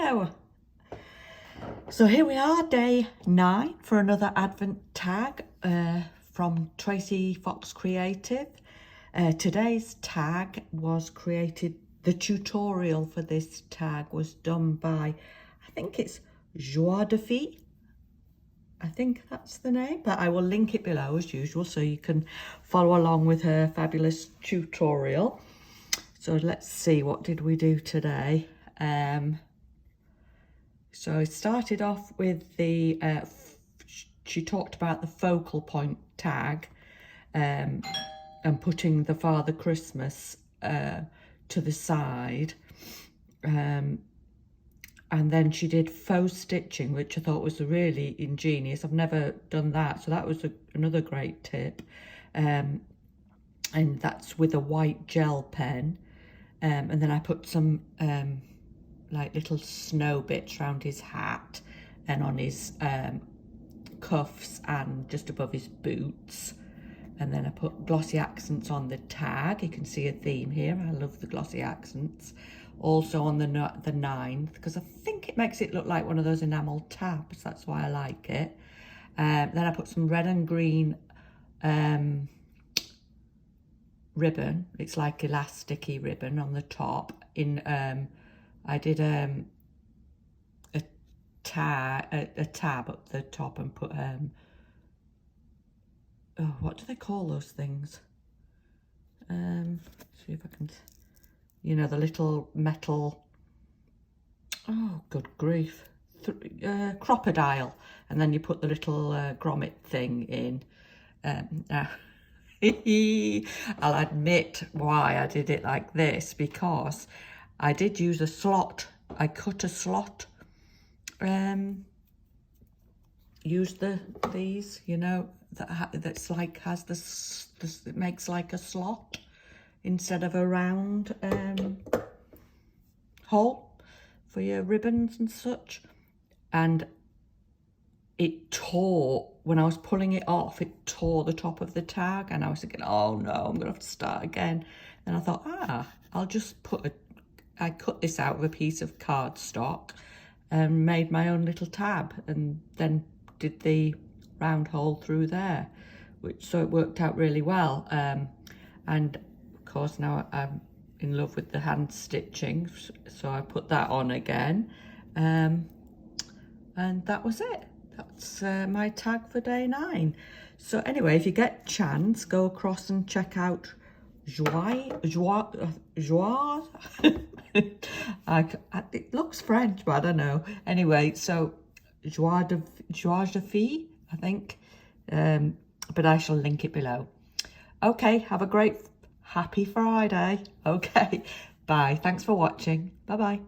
Hello. So here we are, day 9 for another Advent tag from Tracie Fox Creative. Today's tag was created, the tutorial for this tag was done by, I think it's Joie de Fille. I think that's the name, but I will link it below as usual so you can follow along with her fabulous tutorial. So let's see, what did we do today? So I started off with the, she talked about the focal point tag and putting the Father Christmas to the side. And then she did faux stitching, which I thought was really ingenious. I've never done that, so that was another great tip. And that's with a white gel pen. And then I put some like little snow bits around his hat and on his cuffs and just above his boots. And then I put glossy accents on the tag. You can see a theme here. I love the glossy accents. Also on the 9th, because I think it makes it look like one of those enamel tabs. That's why I like it. Then I put some red and green ribbon. It's like elasticy ribbon on the top. I did a tab up the top and put oh, what do they call those things? See if I can, you know, the little metal, oh good grief, crocodile, and then you put the little grommet thing in. Now I'll admit why I did it like this, because I did use a slot. I cut a slot. Use these, you know, that's like has this it makes like a slot instead of a round hole for your ribbons and such. And it tore, when I was pulling it off, it tore the top of the tag, and I was thinking, oh no, I'm gonna have to start again. And I thought, I'll just I cut this out of a piece of cardstock and made my own little tab, and then did the round hole through there, so it worked out really well. And of course now I'm in love with the hand stitching, so I put that on again, and that was it. That's my tag for day 9. So anyway, if you get a chance, go across and check out Joie. It looks French, but I don't know. Anyway, so Joie de Fille, I think. But I shall link it below. Okay, have a great, happy Friday. Okay, bye. Thanks for watching. Bye-bye.